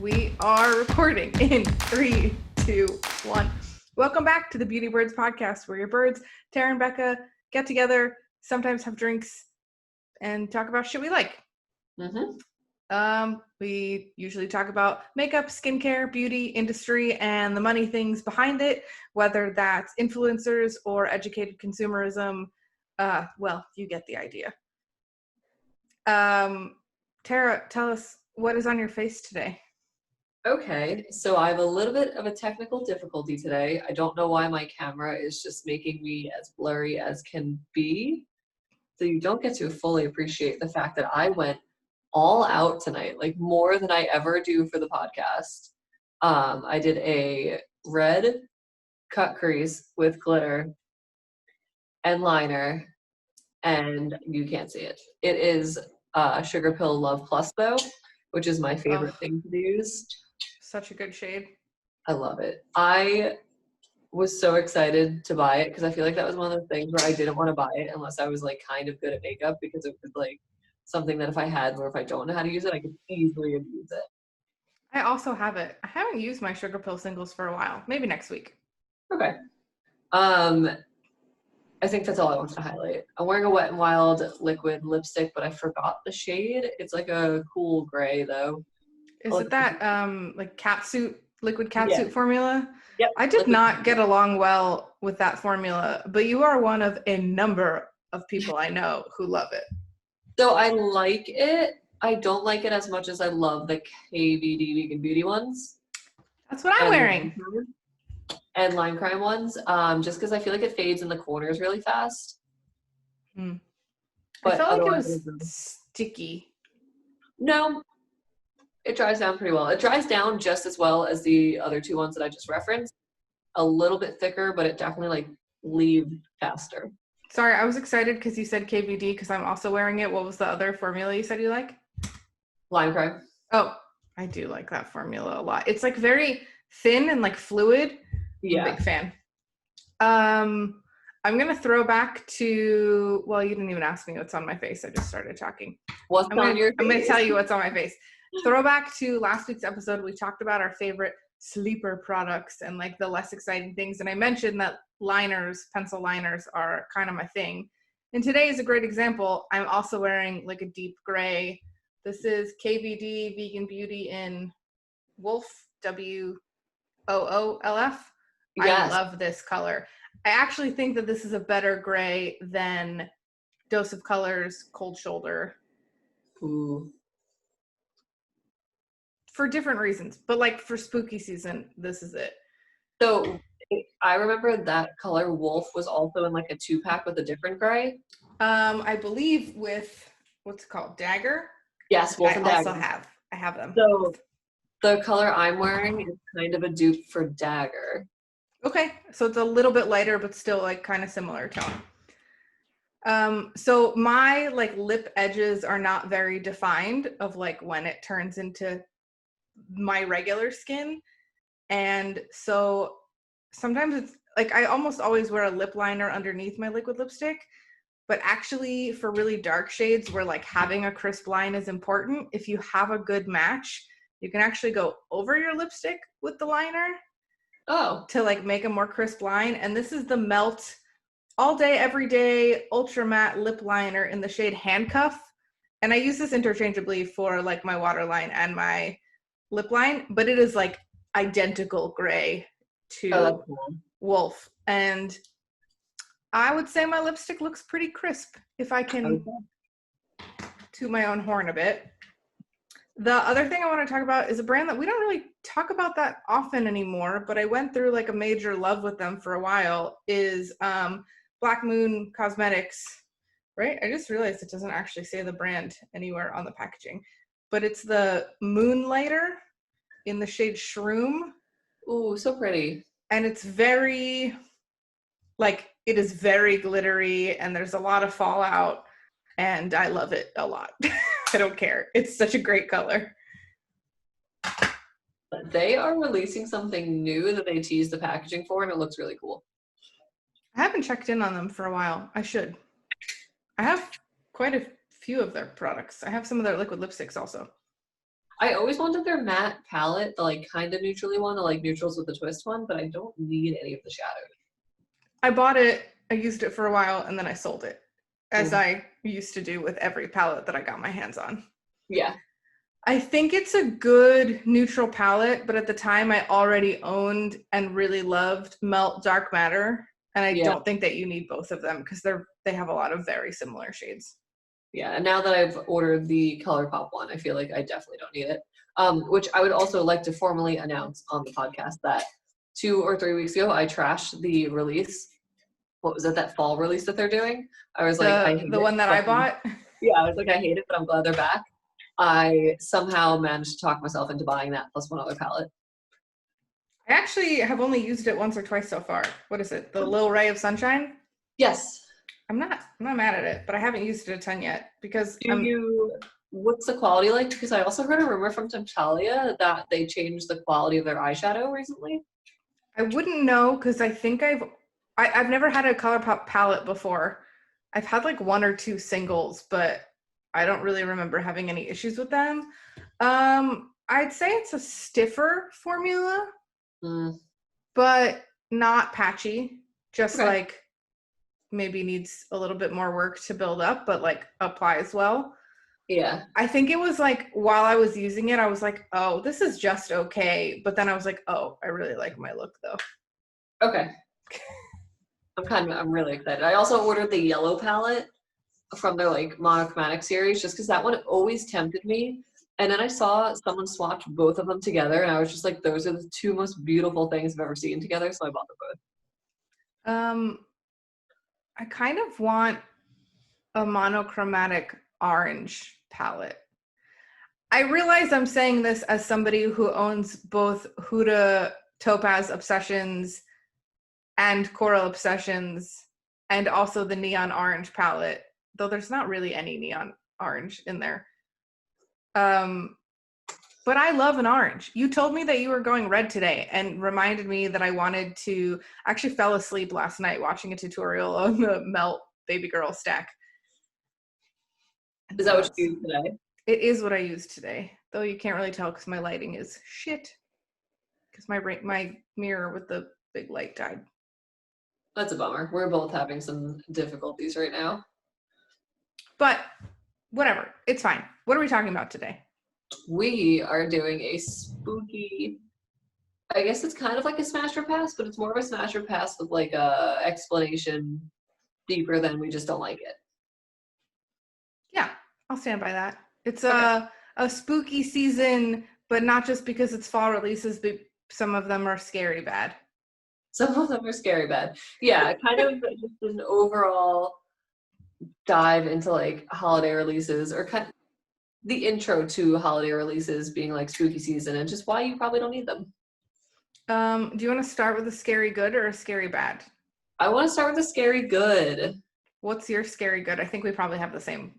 We are recording in 3, 2, 1. Welcome back to the Beauty Birds podcast, where your birds, Tara and Becca, get together, sometimes have drinks, and talk about shit we like. We usually talk about makeup, skincare, beauty, industry, and the money things behind it, whether that's influencers or educated consumerism. Well, you get the idea. Tara, tell us what is on your face today. Okay, so I have a little bit of a technical difficulty today. I don't know why my camera is just making me as blurry as can be. So you don't get to fully appreciate the fact that I went all out tonight, like more than I ever do for the podcast. I did a red cut crease with glitter and liner, and you can't see it. It is Sugar Pill Love Plus though, which is my favorite thing to use. Such a good shade. I love it. I was so excited to buy it because I feel like that was one of those things where I didn't want to buy it unless I was like kind of good at makeup, because it was like something that if I had, or if I don't know how to use it, I could easily abuse it. I also have it. I haven't used my Sugar Pill singles for a while. Maybe next week. Okay. I think that's all I wanted to highlight. I'm wearing a Wet n Wild liquid lipstick, but I forgot the shade. It's like a cool gray though. Is it that like catsuit, liquid catsuit formula? Yep. I did not get along well with that formula, but you are one of a number of people I know who love it. So I like it. I don't like it as much as I love the KVD Vegan Beauty ones. That's what I'm wearing. And Lime Crime ones, just because I feel like it fades in the corners really fast. But I felt like it was sticky. No, it dries down pretty well. It dries down just as well as the other two ones that I just referenced. A little bit thicker, but it definitely like leaves faster. Sorry, I was excited because you said KVD because I'm also wearing it. What was the other formula you said you like? Lime Crime. Oh, I do like that formula a lot. It's like very thin and like fluid. Yeah. I'm a big fan. I'm going to throw back to, well, you didn't even ask me what's on my face. I just started talking. What's on your face? I'm going to tell you what's on my face. Throw back to last week's episode. We talked about our favorite sleeper products and like the less exciting things. And I mentioned that liners, pencil liners are kind of my thing. And today is a great example. I'm also wearing like a deep gray. This is KVD Vegan Beauty in Wolf, WOOLF. Yes. I love this color. I actually think that this is a better gray than Dose of Colors Cold Shoulder. Ooh. For different reasons, but like for spooky season, this is it. So I remember that color Wolf was also in like a 2-pack with a different gray. I believe with what's it called, Dagger. Yes, Wolf and Dagger. I have them. So the color I'm wearing is kind of a dupe for Dagger. Okay, so it's a little bit lighter, but still like kind of similar tone. So my like lip edges are not very defined of like when it turns into my regular skin. And so sometimes it's like I almost always wear a lip liner underneath my liquid lipstick, but actually for really dark shades where like having a crisp line is important, if you have a good match, you can actually go over your lipstick with the liner. Oh, to like make a more crisp line. And this is the Melt All Day Every Day Ultra Matte Lip Liner in the shade Handcuff. And I use this interchangeably for like my waterline and my lip line, but it is like identical gray to Wolf. And I would say my lipstick looks pretty crisp if I can toot my own horn a bit. The other thing I want to talk about is a brand that we don't really talk about that often anymore, but I went through like a major love with them for a while, is Black Moon Cosmetics, right? I just realized it doesn't actually say the brand anywhere on the packaging, but it's the Moonlighter in the shade Shroom. Ooh, so pretty. And it's very, like, it is very glittery and there's a lot of fallout and I love it a lot. I don't care. It's such a great color. They are releasing something new that they teased the packaging for, and it looks really cool. I haven't checked in on them for a while. I should. I have quite a few of their products. I have some of their liquid lipsticks also. I always wanted their matte palette, the like kind of neutrally one, the like neutrals with the twist one, but I don't need any of the shadows. I bought it, I used it for a while, and then I sold it, as Mm. I used to do with every palette that I got my hands on. Yeah. I think it's a good neutral palette, but at the time I already owned and really loved Melt Dark Matter, and I Yeah. don't think that you need both of them because they have a lot of very similar shades. Yeah. And now that I've ordered the ColourPop one, I feel like I definitely don't need it. Which I would also like to formally announce on the podcast that 2 or 3 weeks ago, I trashed the release. What was it, that fall release that they're doing? I was like, I hate The it. one that I But bought. yeah, I was like, I hate it, but I'm glad they're back. I somehow managed to talk myself into buying that plus one other palette. I actually have only used it once or twice so far. What is it? The Little Ray of Sunshine? Yes. I'm not mad at it, but I haven't used it a ton yet because What's the quality like? Because I also heard a rumor from Temptalia that they changed the quality of their eyeshadow recently. I wouldn't know because I think I've never had a ColourPop palette before. I've had like one or two singles, but I don't really remember having any issues with them. I'd say it's a stiffer formula, Mm, but not patchy. Just okay. like maybe needs a little bit more work to build up, but like applies well. Yeah. I think it was like while I was using it, I was like, oh, this is just okay. But then I was like, oh, I really like my look though. Okay. I'm really excited. I also ordered the yellow palette from their like monochromatic series just because that one always tempted me. And then I saw someone swatch both of them together, and I was just like, those are the two most beautiful things I've ever seen together. So I bought them both. Um, I kind of want a monochromatic orange palette. I realize I'm saying this as somebody who owns both Huda Topaz Obsessions and Coral Obsessions and also the neon orange palette, though there's not really any neon orange in there. But I love an orange. You told me that you were going red today and reminded me that I wanted to actually fell asleep last night watching a tutorial on the Melt Baby Girl stack. And Is so that what you do today? it is what I use today, though you can't really tell because my lighting is shit. Because my mirror with the big light died. That's a bummer. We're both having some difficulties right now. But whatever, it's fine. What are we talking about today? We are doing a spooky, I guess it's kind of like a smash or pass, but it's more of a smash or pass with like a explanation deeper than we just don't like it. Yeah, I'll stand by that. It's Okay. a spooky season, but not just because it's fall releases, but some of them are scary bad. Some of them are scary bad. Yeah, kind of just an overall dive into like holiday releases or kind of the intro to holiday releases being like spooky season and just why you probably don't need them. Do you want to start with a scary good or a scary bad? I want to start with a scary good. What's your scary good? I think we probably have the same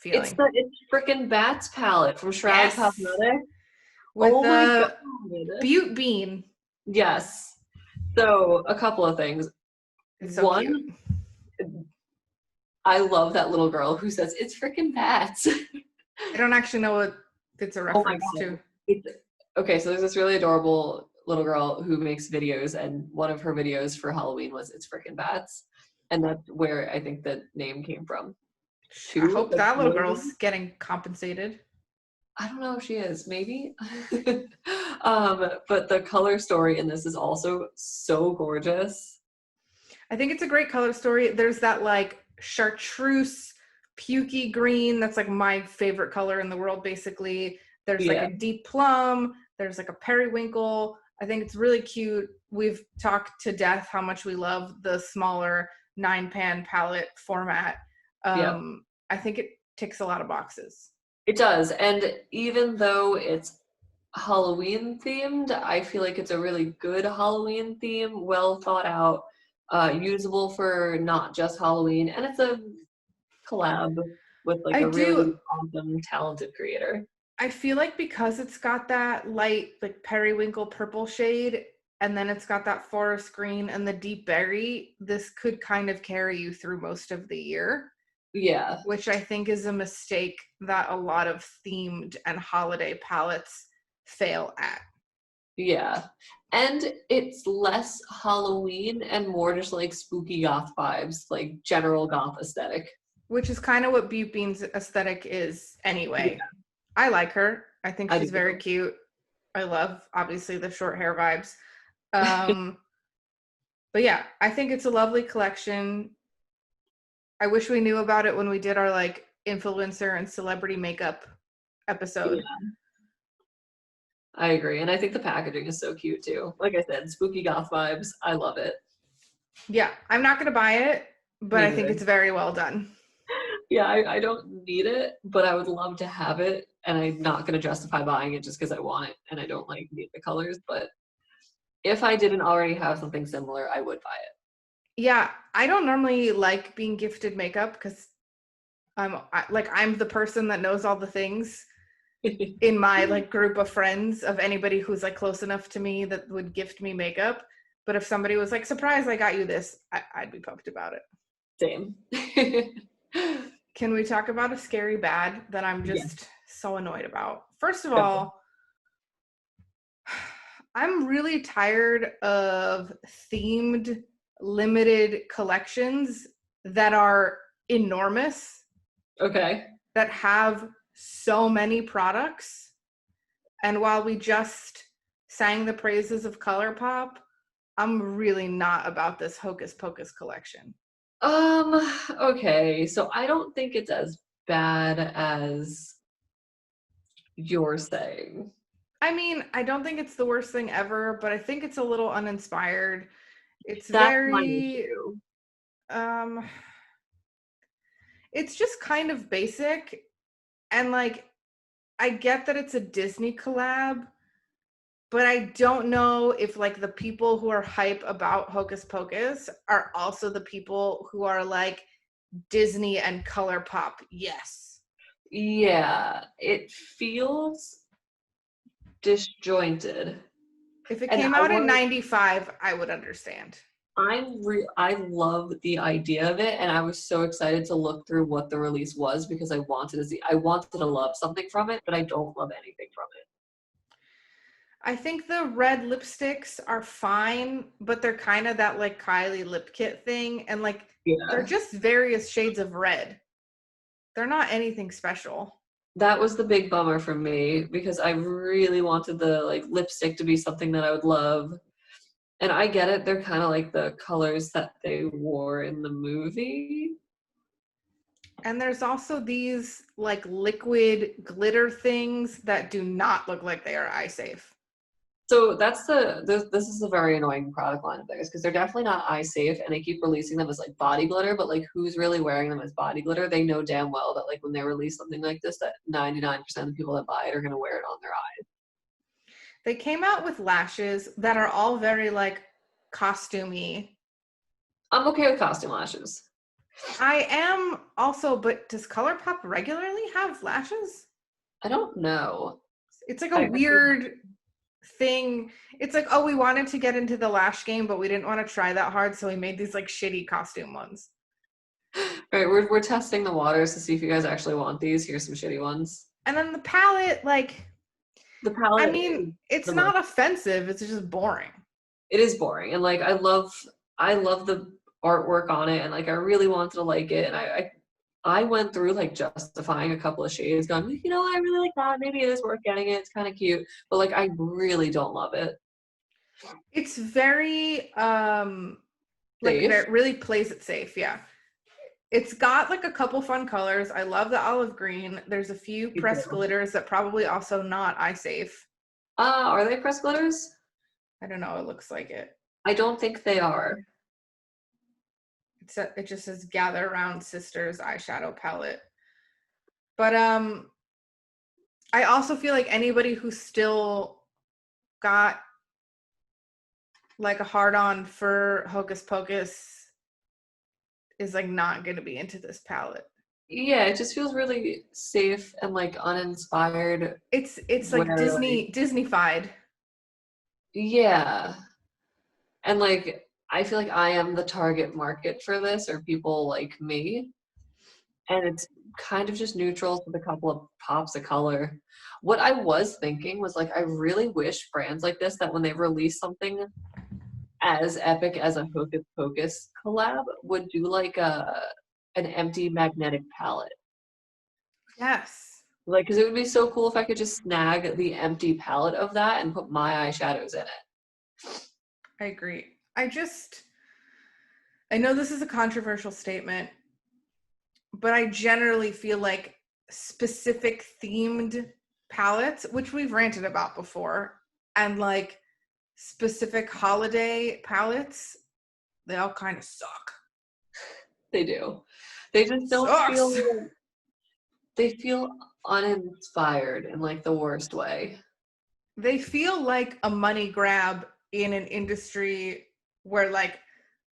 It's feeling. the frickin' Bats palette from Shroud Yes, Cosmetics. with Oh my the god. Butte Bean. Yes. So a couple of things. It's so One, cute. I love that little girl who says it's freaking bats. I don't actually know what it's a Oh my reference god. to. It's, okay, so there's this really adorable little girl who makes videos, and one of her videos for Halloween was it's freaking bats. And that's where I think the name came from. I Two, hope that's that little really, girl's getting compensated. I don't know if she is, maybe. But the color story in this is also so gorgeous. I think it's a great color story. There's that like chartreuse pukey green that's like my favorite color in the world basically. There's like Yeah. a deep plum, there's like a periwinkle. I think it's really cute. We've talked to death how much we love the smaller 9-pan palette format. Yep. I think it ticks a lot of boxes. It does. And even though it's Halloween themed, I feel like it's a really good Halloween theme, well thought out, usable for not just Halloween. And it's a collab with like I a do really awesome, talented creator. I feel like because it's got that light, like periwinkle purple shade, and then it's got that forest green and the deep berry, this could kind of carry you through most of the year. Yeah. which I think is a mistake that a lot of themed and holiday palettes fail at. Yeah. And it's less Halloween and more just like spooky goth vibes, like general goth aesthetic. Which is kind of what Beat Bean's aesthetic is Yeah, anyway. I like her. I think I she's do very too. cute. I love, obviously, the short hair vibes. Um, but yeah, I think it's a lovely collection. I wish we knew about it when we did our like influencer and celebrity makeup episode. Yeah, I agree. And I think the packaging is so cute too. Like I said, spooky goth vibes. I love it. Yeah, I'm not going to buy it, but Me I think neither. it's very well done. Yeah, I don't need it, but I would love to have it. And I'm not going to justify buying it just because I want it and I don't like need the colors. But if I didn't already have something similar, I would buy Yeah, I don't normally like being gifted makeup because I'm the person that knows all the things it. in my like group of friends of anybody who's like close enough to me that would gift me makeup. But if somebody was like, surprise, I got you this, I'd be pumped about it. Same. Can we talk about a scary bad that I'm Yeah. just so annoyed about? First of Go. all, I'm really tired of themed limited collections that are enormous, Okay. that have so many products. And while we just sang the praises of ColourPop, I'm really not about this Hocus Pocus collection. Okay. So I don't think it's as bad as you're saying. I mean, I don't think it's the worst thing ever, but I think it's a little uninspired. It's That's my very issue. um it's just kind of basic, and like I get that it's a Disney collab, but I don't know if like the people who are hype about Hocus Pocus are also the people who are like Disney and ColourPop. Yes. Yeah, it feels disjointed. If it And came I out in want 95, I would understand. I love the idea of it and I was so excited to look through what the release was because I wanted to love something from it, but I don't love anything from it. I think the red lipsticks are fine, but they're kind of that like Kylie lip kit thing. And like, they're Yeah. just various shades of red. They're not anything special. That was the big bummer for me because I really wanted the like lipstick to be something that I would love. And I get it, they're kind of like the colors that they wore in the movie. And there's also these like liquid glitter things that do not look like they are eye safe. So this is a very annoying product line of theirs because they're definitely not eye safe and they keep releasing them as like body glitter, but like who's really wearing them as body glitter? They know damn well that like when they release something like this, that 99% of the people that buy it are gonna wear it on their eye. They came out with lashes that are all very like costumey. I'm okay with costume lashes. I am also, but does ColourPop regularly have lashes? I don't know. It's like a I actually weird thing. It's like, oh, we wanted to get into the lash game, but we didn't want to try that hard, so we made these like shitty costume ones. All right, we're testing the waters to see if you guys actually want these. Here's some shitty ones. And then the palette, like, The I palette mean, is it's the most. not offensive, it's just boring. It is boring, and like I love the artwork on it, and like I really wanted to like it, and I went through like justifying a couple of shades, going, you know, I really like that. Maybe it is worth getting it. It's kind of cute, but like I really don't love it. It's very like Safe. very really plays it safe, yeah. It's got like a couple fun colors. I love the olive green. There's a few Me pressed too. glitters that probably also not eye safe. Are they pressed glitters? I don't know, it looks like it. I don't think they are. It just says Gather Around Sisters eyeshadow palette. But I also feel like anybody who still got like a hard on for Hocus Pocus is like not going to be into this palette. Yeah, it just feels really safe and like uninspired. It's like Where like Disneyfied. yeah, and like I feel like I am the target market for this, or people like me. And it's kind of just neutrals with a couple of pops of color. What I was thinking was like, I really wish brands like this, that when they release something as epic as a Hocus Pocus collab, would do like an empty magnetic palette. Yes, Like, because it would be so cool if I could just snag the empty palette of that and put my eyeshadows in it. I agree. I know this is a controversial statement, but I generally feel like specific themed palettes, which we've ranted about before, and like specific holiday palettes, they all kind of suck. They do. They just don't Sucks. feel, they feel uninspired in like the worst way. They feel like a money grab in an industry where like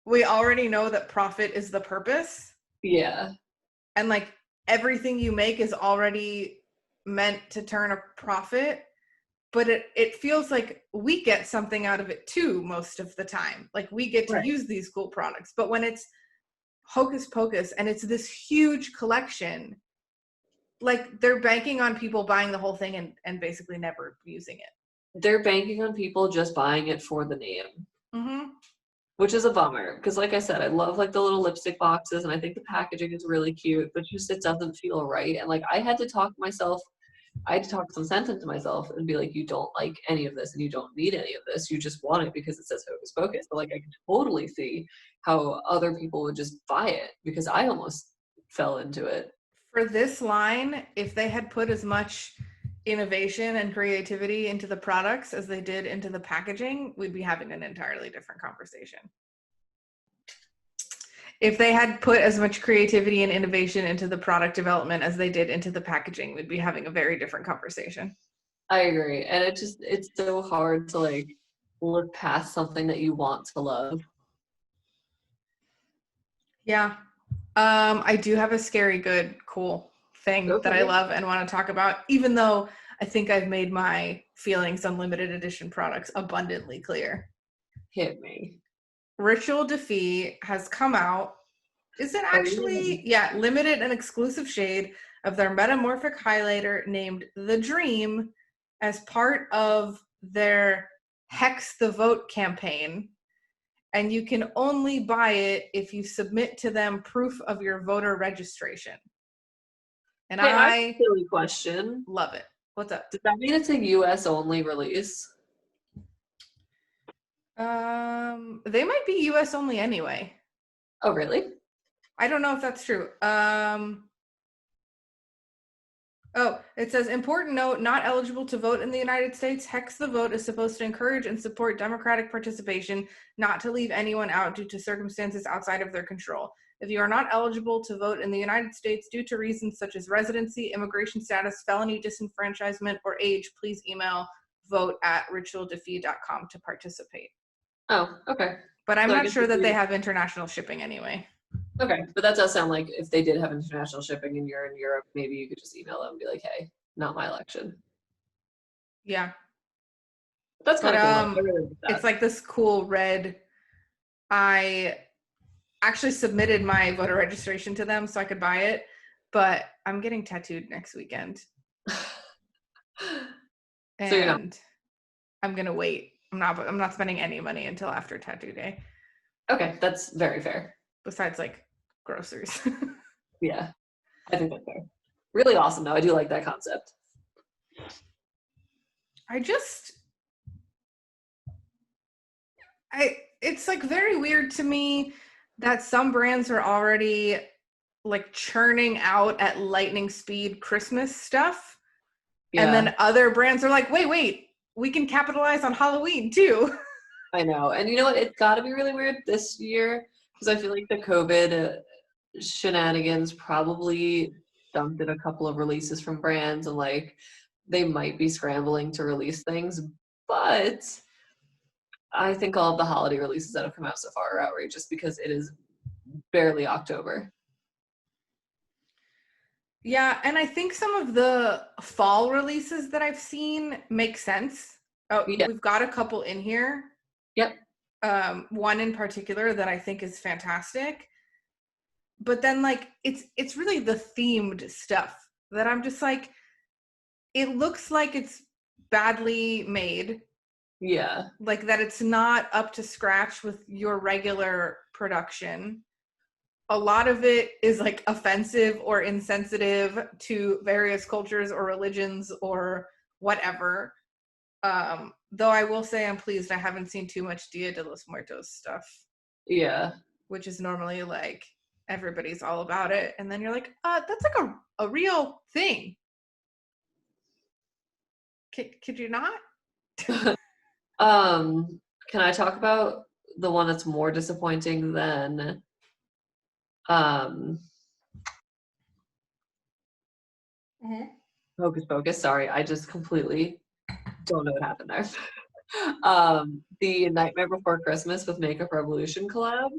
we already know that profit is the purpose. Yeah. And like everything you make is already meant to turn a profit, but it feels like we get something out of it too most of the time. Like we get to Right. use these cool products, but when it's Hocus Pocus and it's this huge collection, like they're banking on people buying the whole thing and basically never using it. They're banking on people just buying it for the name. Mm-hmm. Which is a bummer, because like I said, I love like the little lipstick boxes and I think the packaging is really cute, but just it doesn't feel right. And like I had to talk some sense into myself and be like, you don't like any of this and you don't need any of this. You just want it because it says Hocus Pocus. But like I can totally see how other people would just buy it, because I almost fell into it. For this line, if they had put as much innovation and creativity into the products as they did into the packaging, we'd be having an entirely different conversation. If they had put as much creativity and innovation into the product development as they did into the packaging, we'd be having a very different conversation. I agree. And it's so hard to like look past something that you want to love. Yeah. I do have a scary, good, cool thing that I Okay. love and want to talk about, even though I think I've made my feelings on limited edition products abundantly clear. Hit me. Ritual Defeat has come out. Is it Oh, yeah. actually, yeah, limited and exclusive shade of their metamorphic highlighter named The Dream as part of their Hex the Vote campaign. And you can only buy it if you submit to them proof of your voter registration. And Hey, I have I a silly question. love it. What's up? Does that mean it's a US only release? They might be US only anyway. Oh, really? I don't know if that's true. Oh, it says, important note, not eligible to vote in the United States. Hex the Vote is supposed to encourage and support democratic participation, not to leave anyone out due to circumstances outside of their control. If you are not eligible to vote in the United States due to reasons such as residency, immigration status, felony disenfranchisement, or age, please email vote@ritualdefeat.com to participate. Oh, okay. But I'm So I not guess sure that they have international shipping anyway. okay, but that does sound like if they did have international shipping and you're in Europe, maybe you could just email them and be like, hey, not my election. Yeah. That's But kind of cool. I really like it's that. like this cool red. I actually submitted my voter registration to them so I could buy it, but I'm getting tattooed next weekend. So you're not. And I'm gonna wait. I'm not spending any money until after tattoo day. Okay, that's very fair. Besides like groceries. Yeah, I think that's fair. Really awesome though. I do like that concept. It's like very weird to me that some brands are already like churning out at lightning speed Christmas stuff. And Yeah, then other brands are like, wait, we can capitalize on Halloween too. I know. And you know what? It's got to be really weird this year because I feel like the COVID shenanigans probably stunted a couple of releases from brands and like they might be scrambling to release things. But I think all of the holiday releases that have come out so far are outrageous because it is barely October. Yeah, and I think some of the fall releases that I've seen make sense. Oh, Yeah. we've got a couple in here. Yep. One in particular that I think is fantastic. but then like it's really the themed stuff that I'm just like, it looks like it's badly made. Yeah. Like that it's not up to scratch with your regular production. A lot of it is like offensive or insensitive to various cultures or religions or whatever. Though I will say I'm pleased I haven't seen too much Dia de los Muertos stuff. Yeah. Which is normally like everybody's all about it. And then you're like, that's like a real thing. Could you not? Can I talk about the one that's more disappointing than Hocus Pocus? Sorry, I just completely don't know what happened there. The Nightmare Before Christmas with Makeup Revolution collab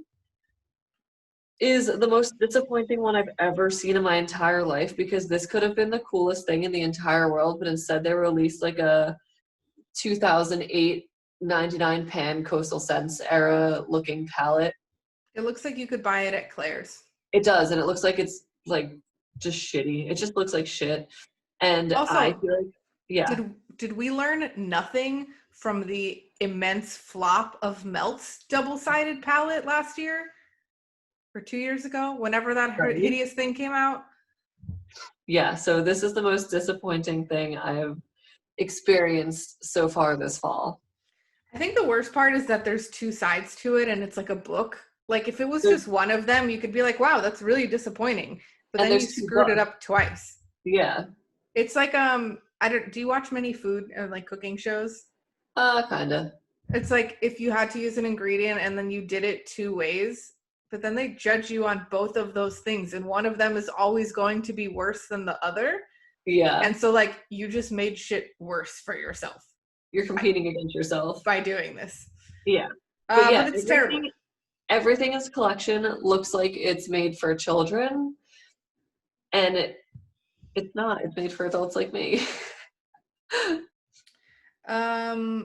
is the most disappointing one I've ever seen in my entire life, because this could have been the coolest thing in the entire world, but instead they released like a 2008 99 pan Coastal Scents era looking palette. It looks like you could buy it at Claire's. It does, and it looks like it's like just shitty. It just looks like shit. And Also, I feel like, yeah. Did we learn nothing from the immense flop of Melt's double-sided palette last year? Or 2 years ago? Whenever that Right. hideous thing came out? Yeah, so this is the most disappointing thing I have experienced so far this fall. I think the worst part is that there's two sides to it and it's like a book. Like if it was There's, just one of them, you could be like, wow, that's really disappointing. But and then you there's two screwed it books. up twice. Yeah. It's like do you watch many food or like cooking shows? Kinda. It's like if you had to use an ingredient and then you did it two ways, but then they judge you on both of those things and one of them is always going to be worse than the other. Yeah. And so like you just made shit worse for yourself. You're competing against yourself. By doing this. Yeah. But yeah, but it's terrible. Everything in this collection looks like it's made for children. And it's not. It's made for adults like me. I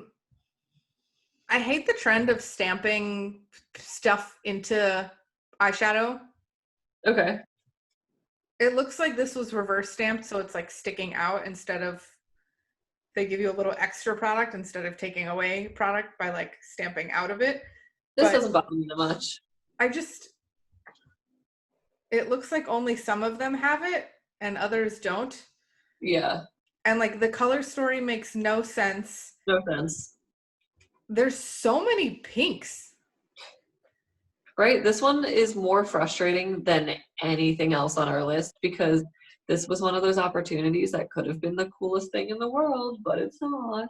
hate the trend of stamping stuff into eyeshadow. Okay. It looks like this was reverse stamped, so it's like sticking out instead of they give you a little extra product instead of taking away product by like stamping out of it. This doesn't bother me that much. It looks like only some of them have it and others don't. Yeah. And like the color story makes no sense. No offense. There's so many pinks. Right? This one is more frustrating than anything else on our list, because this was one of those opportunities that could have been the coolest thing in the world, but it's not.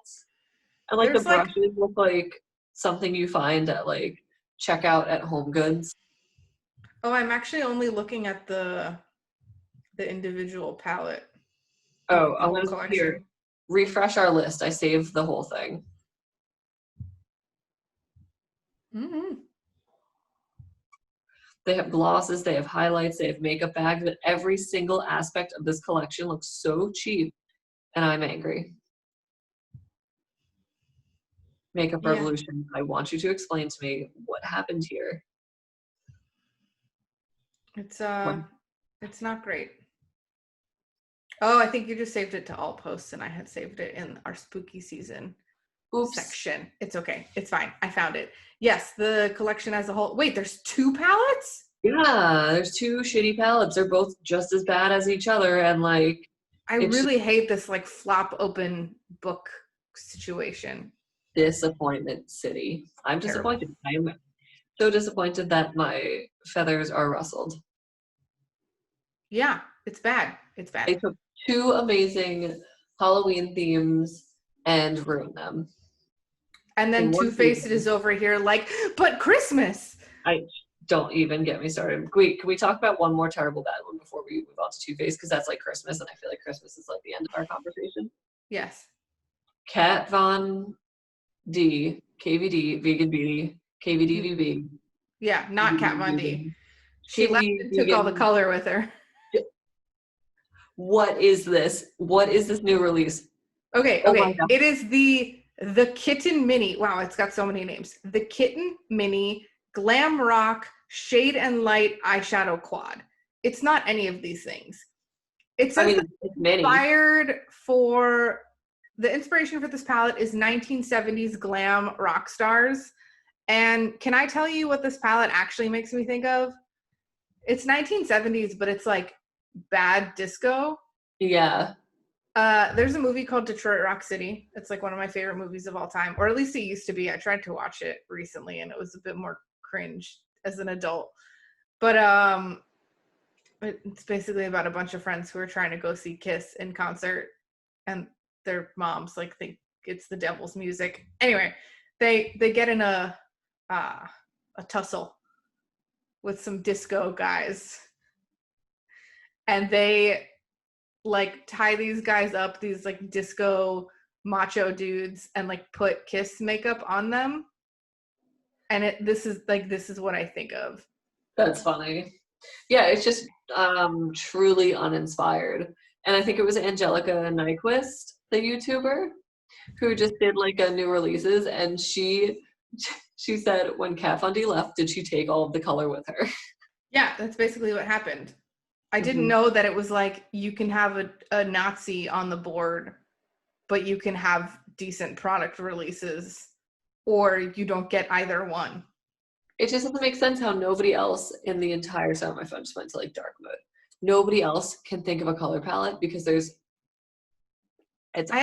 And like the brushes look like something you find at like checkout at Home Goods. Oh, I'm actually only looking at the individual palette. Oh, I want to here. Refresh our list. I saved the whole thing. Mm-hmm. They have glosses, they have highlights, they have makeup bags, but every single aspect of this collection looks so cheap, and I'm angry. Makeup Revolution, I want you to explain to me what happened here. It's not great. Oh, I think you just saved it to all posts and I had saved it in our spooky season section. It's okay. It's fine. I found it. Yes, the collection as a whole. Wait, there's two palettes? Yeah, there's two shitty palettes. They're both just as bad as each other, and like I really hate this like flop open book situation. Disappointment city. I'm disappointed. I am so disappointed that my feathers are rustled. Yeah, it's bad. It's bad. They took two amazing Halloween themes and ruined them. And then Two-Faced is over here like, but Christmas. Don't even get me started. Can we talk about one more terrible bad one before we move on to Two-Faced? Because that's like Christmas, and I feel like Christmas is like the end of our conversation. Yes. Kat Von D, KVD, Vegan Beauty, KVDVB. Yeah, not Kat Von D. She left and took all the color with her. What is this? What is this new release? Okay. It is the Kitten Mini. Wow, it's got so many names. The Kitten Mini Glam Rock shade and light eyeshadow quad. It's not any of these things. It I says mean, it's many. the inspiration for this palette is 1970s glam rock stars. And can I tell you what this palette actually makes me think of? It's 1970s, but it's like bad disco. Yeah. There's a movie called Detroit Rock City. It's like one of my favorite movies of all time, or at least it used to be. I tried to watch it recently and it was a bit more cringe as an adult. But it's basically about a bunch of friends who are trying to go see Kiss in concert, and their moms like think it's the devil's music. Anyway, they get in a tussle with some disco guys, and they like tie these guys up, these like disco macho dudes, and like put Kiss makeup on them. And this is what I think of. That's funny. Yeah, it's just truly uninspired. And I think it was Angelica Nyquist, the YouTuber, who just did like a new releases, and she said when Kat Von D left, did she take all of the color with her? Yeah, that's basically what happened. I didn't Mhm. know that it was like you can have a Nazi on the board, but you can have decent product releases, or you don't get either one. It just doesn't make sense how nobody else in the entire summer, my phone just went to like dark mode. Nobody else can think of a color palette because I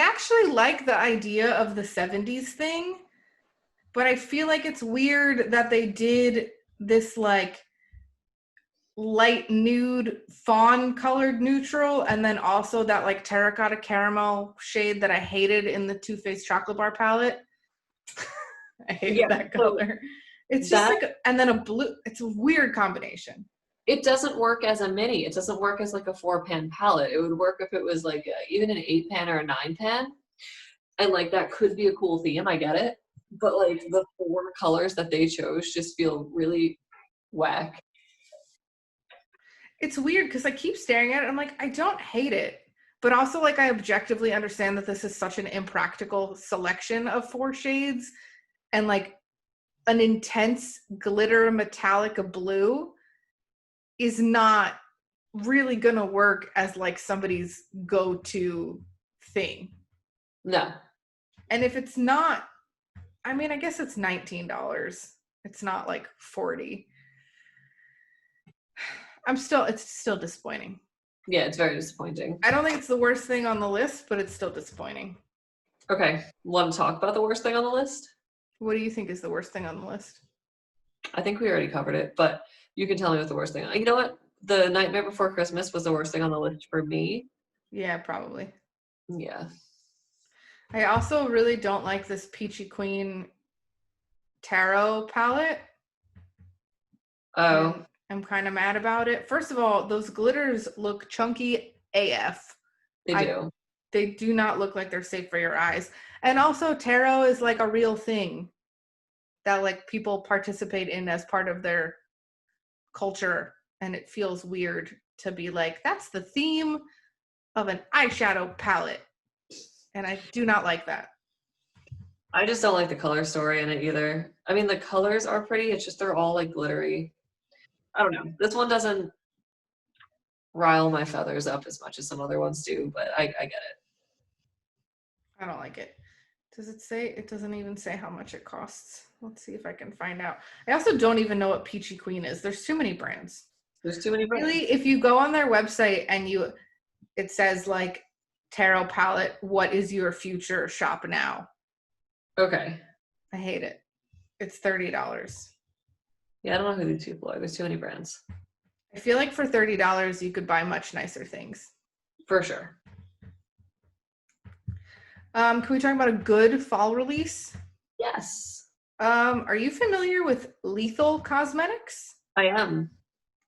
actually like the idea of the 70s thing, but I feel like it's weird that they did this like light nude fawn colored neutral, and then also that like terracotta caramel shade that I hated in the Too Faced chocolate bar palette. I hated yeah, that so color. It's just that like, and then a blue. It's a weird combination. it doesn't work as a mini. It doesn't work as like a 4-pan palette. It would work if it was like even an 8-pan or a 9-pan, and like that could be a cool theme. I get it, but like the 4 colors that they chose just feel really whack. It's weird because I keep staring at it. I'm like, I don't hate it, but also like I objectively understand that this is such an impractical selection of 4 shades, and like an intense glitter metallic blue is not really gonna work as like somebody's go-to thing. No, And if it's not, I mean, I guess it's $19. It's not like 40. It's still disappointing. yeah, it's very disappointing. I don't think it's the worst thing on the list, but it's still disappointing. Okay, want to talk about the worst thing on the list? What do you think is the worst thing on the list? I think we already covered it, but you can tell me what the worst thing. You know what? The Nightmare Before Christmas was the worst thing on the list for me. Yeah, probably. Yeah. I also really don't like this Peachy Queen tarot palette. Oh, And I'm kind of mad about it. First of all, those glitters look chunky AF. they do. They do not look like they're safe for your eyes. And also tarot is like a real thing that like people participate in as part of their culture, and it feels weird to be like, that's the theme of an eyeshadow palette. And I do not like that. I just don't like the color story in it either. I mean, the colors are pretty. It's just they're all like glittery. I don't know. This one doesn't rile my feathers up as much as some other ones do, but I get it. I don't like it. Does it say? It doesn't even say how much it costs. Let's see if I can find out. I also don't even know what Peachy Queen is. There's too many brands. There's too many brands. Really, if you go on their website and it says like tarot palette, what is your future? Shop now. Okay. I hate it. It's $30. Yeah, I don't know who these people are. There's too many brands. I feel like for $30 you could buy much nicer things. For sure. Can we talk about a good fall release? Yes. Are you familiar with Lethal Cosmetics? I am.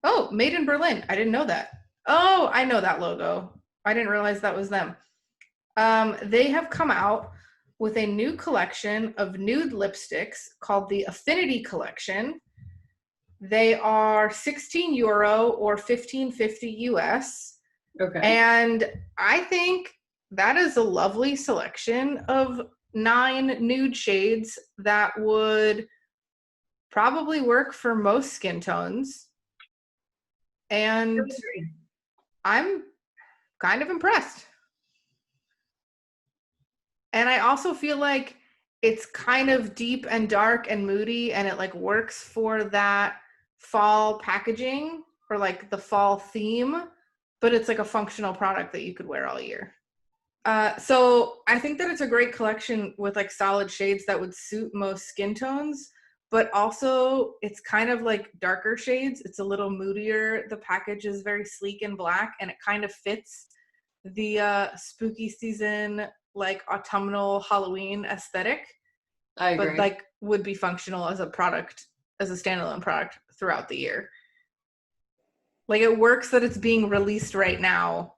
Oh, made in Berlin. I didn't know that. Oh, I know that logo. I didn't realize that was them. They have come out with a new collection of nude lipsticks called the Affinity Collection. They are 16 euro or 15.50 US. Okay. And I think that is a lovely selection of 9 nude shades that would probably work for most skin tones. And I'm kind of impressed. And I also feel like it's kind of deep and dark and moody, and it like works for that fall packaging or like the fall theme, but it's like a functional product that you could wear all year. So I think that it's a great collection with like solid shades that would suit most skin tones, but also it's kind of like darker shades. It's a little moodier. The package is very sleek and black, and it kind of fits the spooky season, like autumnal Halloween aesthetic, I but agree. like would be functional as a product, as a standalone product throughout the year. Like it works that it's being released right now,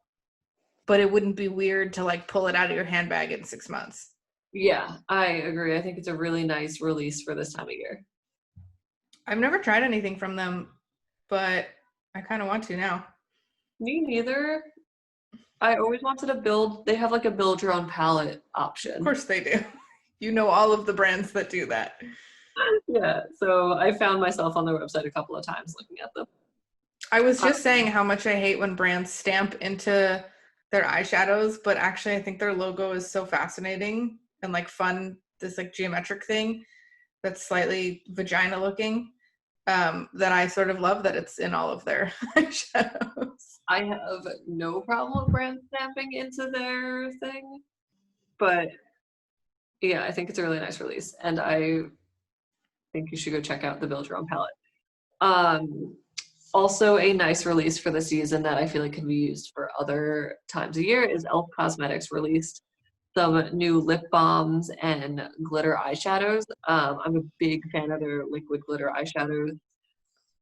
but it wouldn't be weird to like pull it out of your handbag in 6 months. Yeah, I agree. I think it's a really nice release for this time of year. I've never tried anything from them, but I kind of want to now. Me neither. I always wanted to build, they have like a build your own palette Of option. course they do. You know all of the brands that do that. Yeah, so I found myself on their website a couple of times looking at them. I was just saying Um, how much I hate when brands stamp into their eyeshadows, but actually I think their logo is so fascinating and like fun, this like geometric thing that's slightly vagina looking, that I sort of love that it's in all of their eyeshadows. I have no problem with brand stamping into their thing, but yeah, I think it's a really nice release, and I think you should go check out the Build Your Own palette. Um, Also, a nice release for the season that I feel like can be used for other times of year is Elf Cosmetics released some new lip balms and glitter eyeshadows. I'm a big fan of their liquid glitter eyeshadows.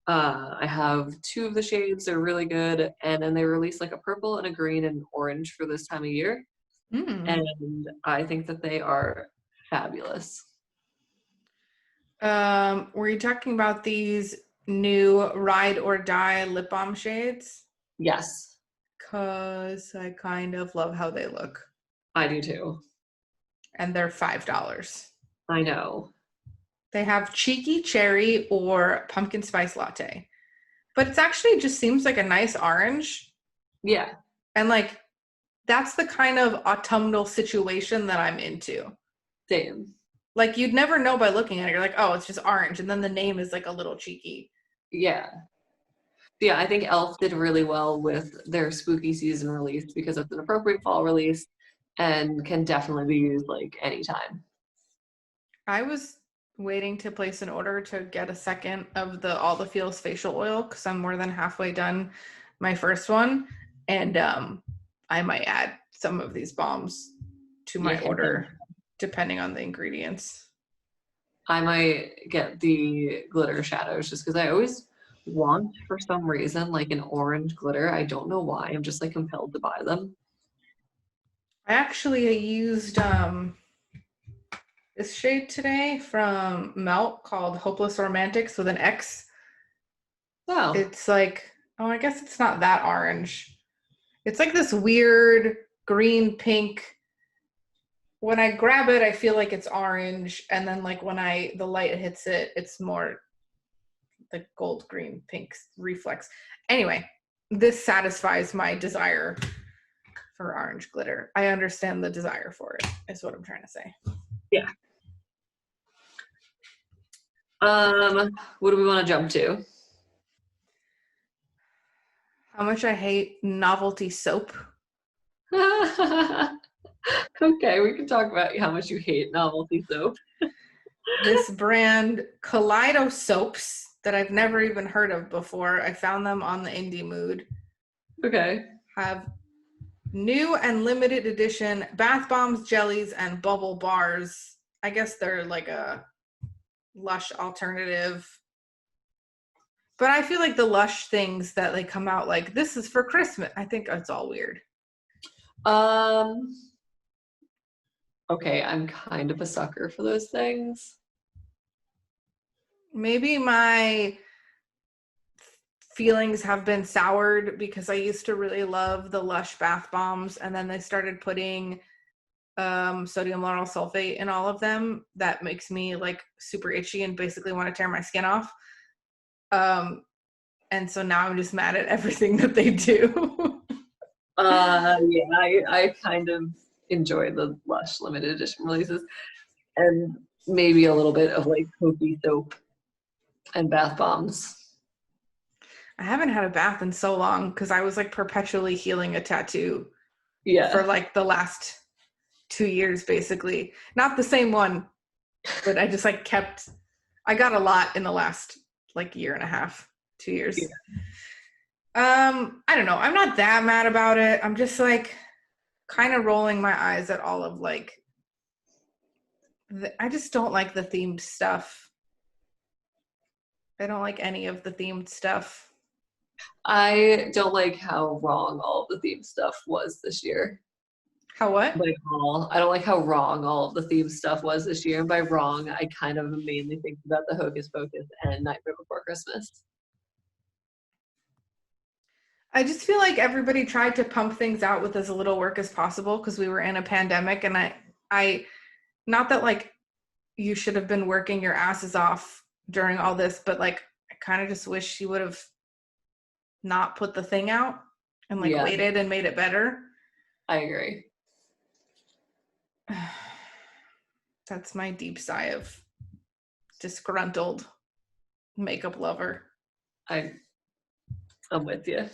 I have two of the shades, they're really good. And then they released like a purple and a green and orange for this time of year. Mm. And I think that they are fabulous. Were you talking about these new Ride or Die lip balm shades? Yes, Cause I kind of love how they look, I do too. and they're $5. I know. They have cheeky cherry or pumpkin spice latte, but it's actually just seems like a nice orange, Yeah, and like that's the kind of autumnal situation that I'm into. same. Like you'd never know by looking at it. You're like, oh, it's just orange, and then the name is like a little cheeky. Yeah. Yeah, I think Elf did really well with their spooky season release because it's an appropriate fall release and can definitely be used like anytime. I was waiting to place an order to get a second of the All the Feels facial oil because I'm more than halfway done my first one, and I might add some of these balms to my Yeah. order depending on the ingredients. I might get the glitter shadows just because I always want, for some reason, like an orange glitter. I don't know why. I'm just like compelled to buy them. I actually used this shade today from Melt called Hopeless Romantics with an X. Wow. It's like, oh, I guess it's not that orange. It's like this weird green pink. When I grab it, I feel like it's orange, and then like when the light hits it, it's more like gold, green, pink reflex. Anyway, this satisfies my desire for orange glitter. I understand the desire for it, is what I'm trying to say. Yeah. What do we want to jump to? How much I hate novelty soap. Okay, we can talk about how much you hate novelty soap. This brand, Kaleido Soaps, that I've never even heard of before. I found them on the Indie Mood. Okay. Have new and limited edition bath bombs, jellies, and bubble bars. I guess they're like a Lush alternative. But I feel like the Lush things that they come out like, this is for Christmas. I think it's all weird. Um, okay, I'm kind of a sucker for those things. Maybe my feelings have been soured because I used to really love the Lush bath bombs, and then they started putting sodium lauryl sulfate in all of them that makes me like super itchy and basically want to tear my skin off. And so now I'm just mad at everything that they do. Yeah, I kind of enjoy the Lush limited edition releases, and maybe a little bit of like Kofi soap and bath bombs. I haven't had a bath in so long because I was like perpetually healing a tattoo for like the last 2 years, basically. Not the same one, but I just like I got a lot in the last like year and a half, 2 years. Yeah. I don't know. I'm not that mad about it. I'm just like kind of rolling my eyes at all of like, I just don't like the themed stuff. I don't like any of the themed stuff. I don't like how wrong all of the theme stuff was this year. How what? I don't like how wrong all of the theme stuff was this year. And by wrong, I kind of mainly think about the Hocus Pocus and Nightmare Before Christmas. I just feel like everybody tried to pump things out with as little work as possible because we were in a pandemic, and I not that like you should have been working your asses off during all this, but like I kind of just wish you would have not put the thing out and like waited and made it better. I agree. That's my deep sigh of disgruntled makeup lover. I'm with you.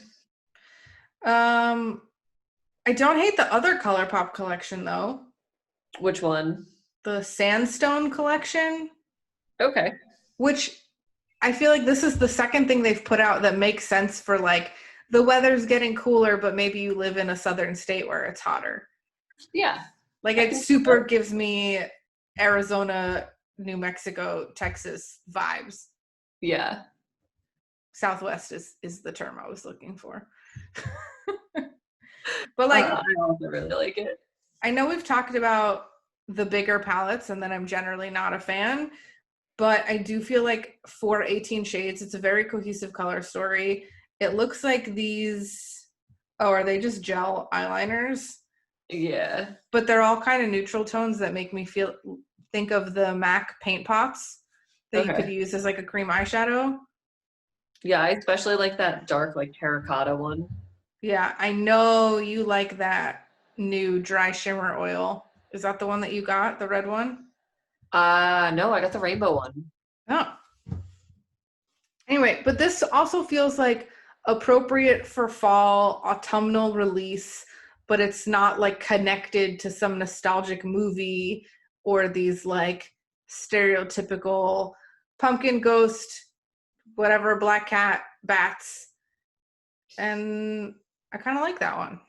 I don't hate the other ColourPop collection though. Which one? The Sandstone collection. Okay. Which I feel like this is the second thing they've put out that makes sense for like the weather's getting cooler, but maybe you live in a southern state where it's hotter. Yeah. Like it super gives me Arizona, New Mexico, Texas vibes. Yeah. Southwest is the term I was looking for. But like I also really like it. I know we've talked about the bigger palettes and that I'm generally not a fan, but I do feel like for 18 Shades, it's a very cohesive color story. It looks like these, are they just gel eyeliners? Yeah. But they're all kind of neutral tones that make me think of the MAC paint pots that you could use as like a cream eyeshadow. Yeah, I especially like that dark like terracotta one. Yeah, I know you like that new dry shimmer oil. Is that the one that you got, the red one? No, I got the rainbow one. Oh. Anyway, but this also feels like appropriate for fall, autumnal release, but it's not like connected to some nostalgic movie or these like stereotypical pumpkin ghost, whatever, black cat, bats. And I kind of like that one.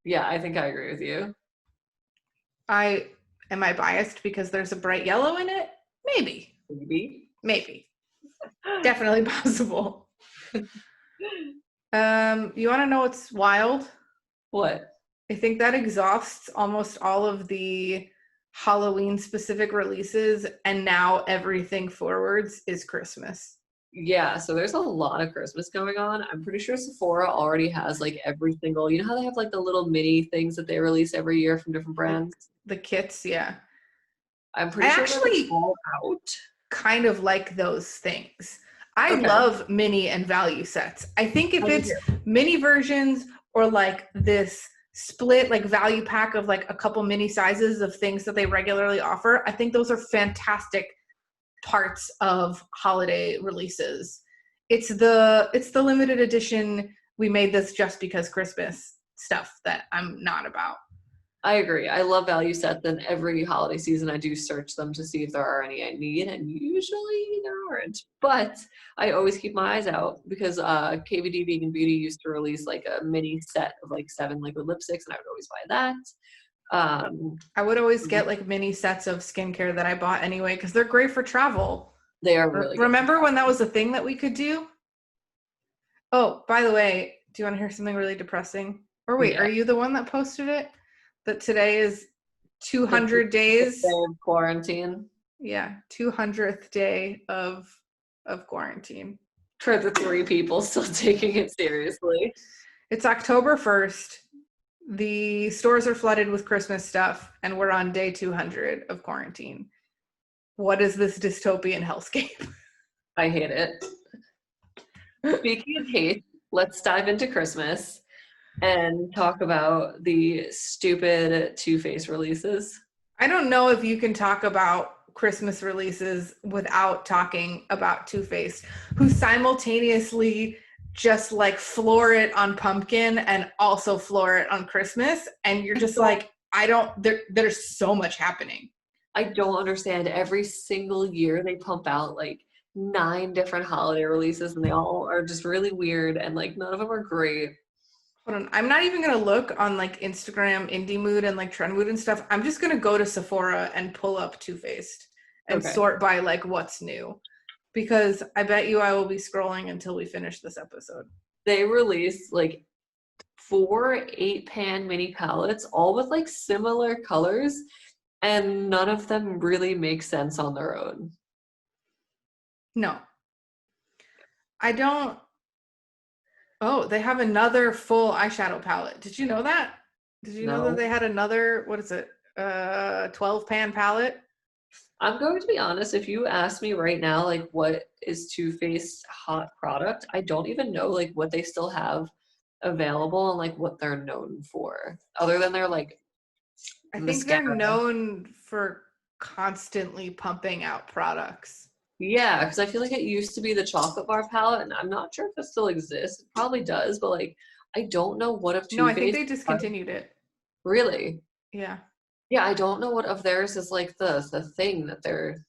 Yeah, I think I agree with you. Am I biased because there's a bright yellow in it? Maybe. Definitely possible. You want to know what's wild? What? I think that exhausts almost all of the Halloween specific releases, and now everything forwards is Christmas. Yeah, so there's a lot of Christmas going on. I'm pretty sure Sephora already has like every single, you know how they have like the little mini things that they release every year from different brands? The kits, yeah. I'm pretty sure actually all out. Kind of like those things. I love mini and value sets. I think if it's mini versions or like this split like value pack of like a couple mini sizes of things that they regularly offer, I think those are fantastic parts of holiday releases. It's the limited edition, we made this just because Christmas stuff that I'm not about. I agree. I love value sets, and every holiday season I do search them to see if there are any I need, and usually there aren't. But I always keep my eyes out because KVD Vegan Beauty used to release like a mini set of like 7 liquid lipsticks, and I would always buy that. I would always get like mini sets of skincare that I bought anyway because they're great for travel. They are really good. Remember when that was a thing that we could do? Oh, by the way, do you want to hear something really depressing? Or wait, are you the one that posted it? That today is 200 days of quarantine. Yeah, 200th day of quarantine. For the 3 people still taking it seriously. It's October 1st. The stores are flooded with Christmas stuff, and we're on day 200 of quarantine. What is this dystopian hellscape? I hate it. Speaking of hate, let's dive into Christmas and talk about the stupid Too Faced releases. I don't know if you can talk about Christmas releases without talking about Too Faced, who simultaneously just like floor it on pumpkin and also floor it on Christmas. And you're just like, there's so much happening. I don't understand. Every single year they pump out like 9 different holiday releases and they all are just really weird and like none of them are great. Hold on. I'm not even going to look on like Instagram, Indie Mood and like Trend Mood and stuff. I'm just going to go to Sephora and pull up Too Faced and sort by like what's new. Because I bet you I will be scrolling until we finish this episode. They released like 4 8-pan mini palettes, all with like similar colors, and none of them really make sense on their own. No. I don't. Oh, they have another full eyeshadow palette. Did you know that? Did you know that they had another, what is it, 12-pan palette? I'm going to be honest, if you ask me right now, like what is Too Faced hot product, I don't even know like what they still have available and like what they're known for. Other than their like I think they're known for constantly pumping out products. Yeah, because I feel like it used to be the chocolate bar palette, and I'm not sure if it still exists. It probably does, but like I don't know what of Too Faced. No, I think they discontinued it. Really? Yeah. Yeah, I don't know what of theirs is like the thing that they're.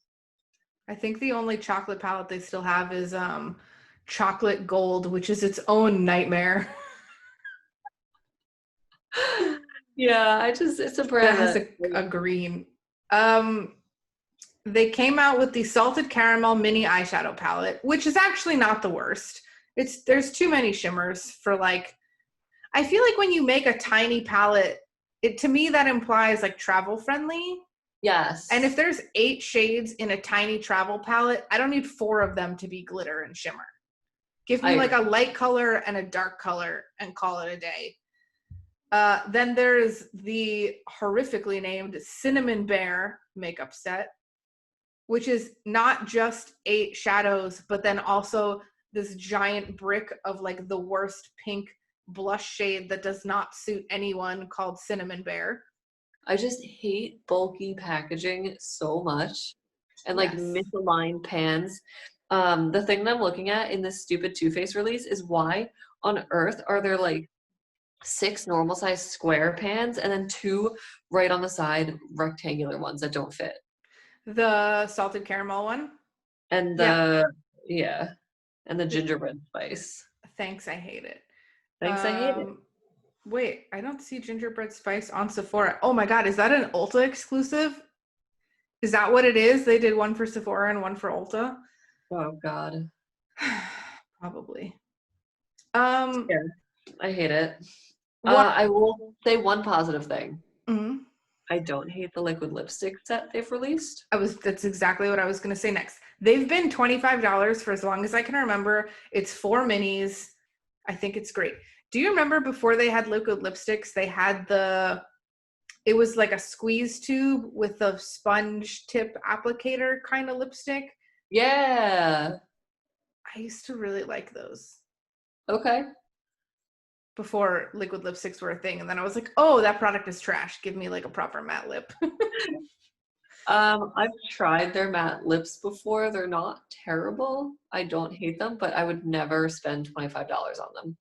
I think the only chocolate palette they still have is chocolate gold, which is its own nightmare. Yeah, it's a brand that has a green. They came out with the salted caramel mini eyeshadow palette, which is actually not the worst. There's too many shimmers for like, I feel like when you make a tiny palette, to me that implies like travel friendly. Yes. And if there's 8 shades in a tiny travel palette, I don't need 4 of them to be glitter and shimmer. Give me like a light color and a dark color and call it a day. Then there's the horrifically named Cinnamon Bear makeup set, which is not just 8 shadows, but then also this giant brick of like the worst pink blush shade that does not suit anyone called Cinnamon Bear. I just hate bulky packaging so much and like misaligned pans. The thing that I'm looking at in this stupid Too Faced release is why on earth are there like 6 normal size square pans and then 2 right on the side rectangular ones that don't fit. The salted caramel one? And and the gingerbread spice. Thanks, I hate it. Thanks, I hate it. Wait, I don't see gingerbread spice on Sephora. Oh my god, is that an Ulta exclusive? Is that what it is? They did one for Sephora and one for Ulta? Oh god. Probably. Yeah, I hate it. I will say one positive thing. Mm-hmm. I don't hate the liquid lipstick set they've released. That's exactly what I was going to say next. They've been $25 for as long as I can remember. It's 4 minis. I think it's great. Do you remember before they had liquid lipsticks, they had it was like a squeeze tube with a sponge tip applicator kind of lipstick? Yeah. I used to really like those. Okay. Before liquid lipsticks were a thing. And then I was like, oh, that product is trash. Give me like a proper matte lip. I've tried their matte lips before. They're not terrible. I don't hate them, but I would never spend $25 on them.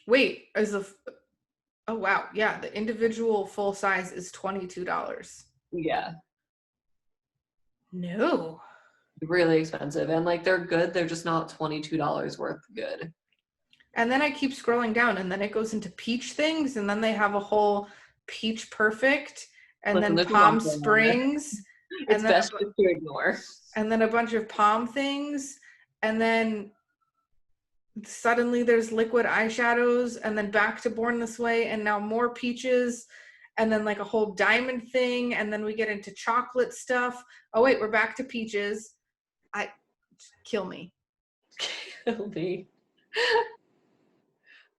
Wait, oh wow. Yeah, the individual full size is $22. Yeah. No. Really expensive. And like they're good. They're just not $22 worth good. And then I keep scrolling down and then it goes into peach things and then they have a whole peach perfect and then Palm Springs. It's best just to ignore. And then a bunch of palm things. And then suddenly there's liquid eyeshadows and then back to Born This Way and now more peaches and then like a whole diamond thing. And then we get into chocolate stuff. Oh wait, we're back to peaches. Kill me. Kill me.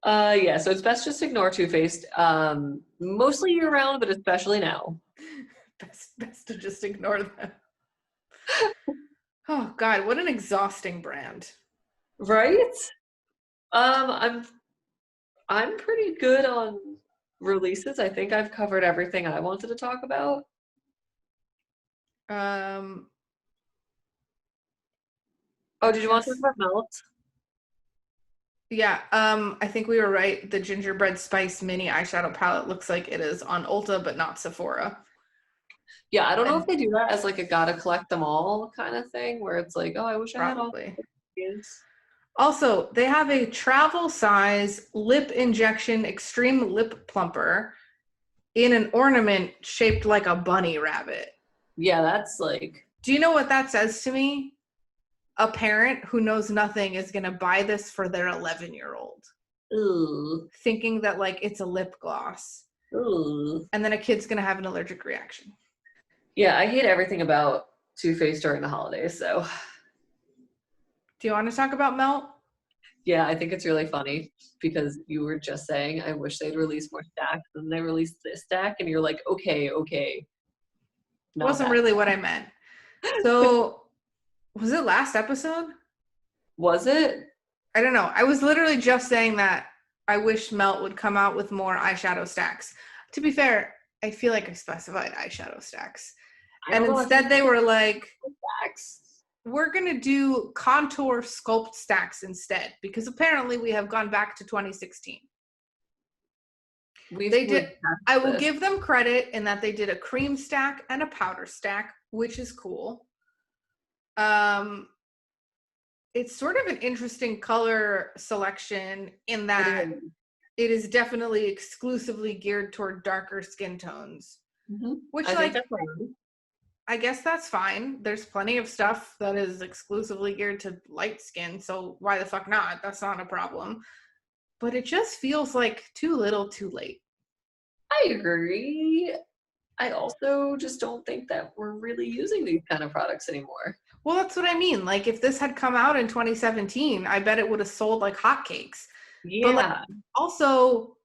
Yeah, so it's best just ignore Too Faced. Mostly year round, but especially now. Best to just ignore them. Oh God, what an exhausting brand. Right? I'm pretty good on releases. I think I've covered everything I wanted to talk about. Um, Oh, I did you want to talk guess, about Melt? yeah. I think we were right. The gingerbread spice mini eyeshadow palette looks like it is on Ulta, but not Sephora. Yeah, I don't know if And they do that as like a gotta collect them all kind of thing, where it's like, oh, I wish I had all probably. these. Also, they have a travel size lip injection extreme lip plumper in an ornament shaped like a bunny rabbit. Yeah, that's like, Do you know what that says to me? A parent who knows nothing is going to buy this for their 11-year-old, ooh, thinking that like it's a lip gloss. ooh. And then a kid's going to have an allergic reaction. Yeah, I hate everything about Too Faced during the holidays. So, Do you want to talk about Melt? yeah, I think it's really funny because you were just saying, I wish they'd release more stacks, and they released this stack, and you're like, okay, not Wasn't that. really what I meant. So, was it last episode? Was it? I don't know. I was literally just saying that I wish Melt would come out with more eyeshadow stacks. To be fair, I feel like I specified eyeshadow stacks. I And don't know. I think instead they were like, stacks. we're going to do contour sculpt stacks instead, because apparently we have gone back to 2016. We've They did. moved past I will this. give them credit in that they did a cream stack and a powder stack, which is cool. It's sort of an interesting color selection in that it is definitely exclusively geared toward darker skin tones, which I think like that's fine. I guess that's fine. There's plenty of stuff that is exclusively geared to light skin, so why the fuck not? That's not a problem. But it just feels like too little too late. I agree. I also just don't think that we're really using these kind of products anymore. Well, that's what I mean. Like, if this had come out in 2017, I bet it would have sold like hotcakes. But, like, Yeah. also,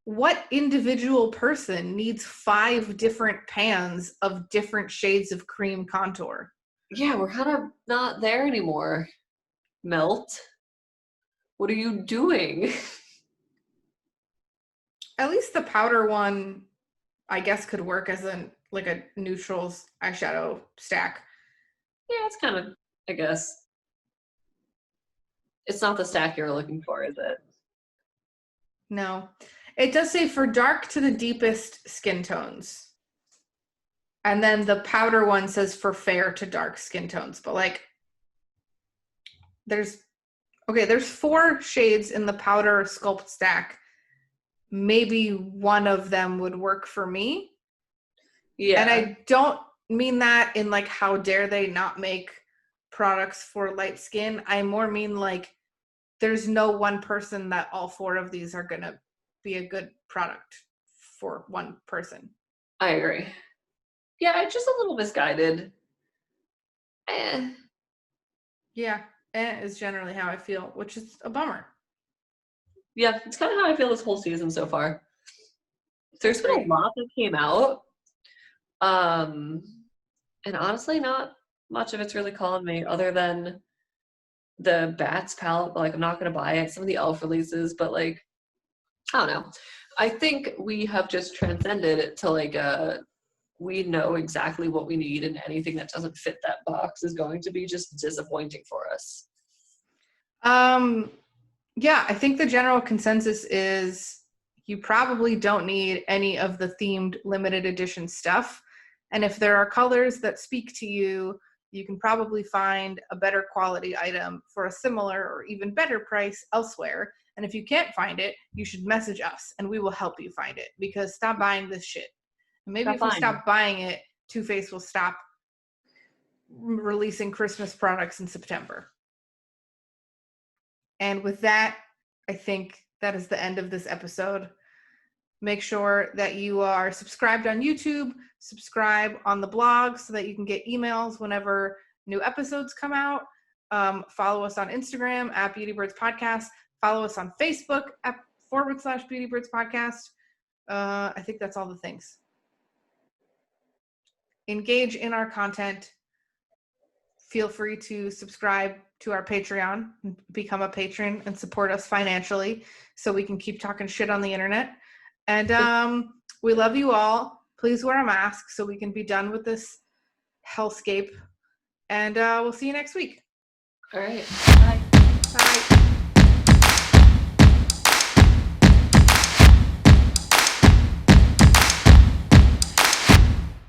what individual person needs 5 different pans of different shades of cream contour? Yeah, we're kind of not there anymore. Melt. What are you doing? At least the powder one, I guess, could work as a neutrals eyeshadow stack. Yeah, it's kind of, I guess. It's not the stack you're looking for, is it? No. It does say for dark to the deepest skin tones. And then the powder one says for fair to dark skin tones. But like there's 4 shades in the powder sculpt stack. Maybe one of them would work for me. Yeah. And I don't mean that in like how dare they not make products for light skin. I more mean like there's no one person that all 4 of these are going to be a good product for one person. I agree. Yeah, it's just a little misguided. Yeah, is generally how I feel, which is a bummer. Yeah, it's kind of how I feel this whole season so far. There's been a Agree. lot that came out. And honestly, not much of it's really calling me other than the Bats palette, but like I'm not gonna buy it. Some of the Elf releases, but like I don't know. I think we have just transcended it to like we know exactly what we need, and anything that doesn't fit that box is going to be just disappointing for us. Yeah, I think the general consensus is you probably don't need any of the themed limited edition stuff. And if there are colors that speak to you, you can probably find a better quality item for a similar or even better price elsewhere. And if you can't find it, you should message us and we will help you find it, because stop buying this shit. And maybe if we stop buying it, Too Faced will stop releasing Christmas products in September. And with that, I think that is the end of this episode. Make sure that you are subscribed on YouTube, subscribe on the blog so that you can get emails whenever new episodes come out. Follow us on Instagram at Beauty Birds Podcast. Follow us on Facebook at /Beautybirds podcast. I think that's all the things. Engage in our content. Feel free to subscribe to our Patreon, become a patron, and support us financially so we can keep talking shit on the internet. And we love you all. Please wear a mask so we can be done with this hellscape. And we'll see you next week. All right. Bye. Bye.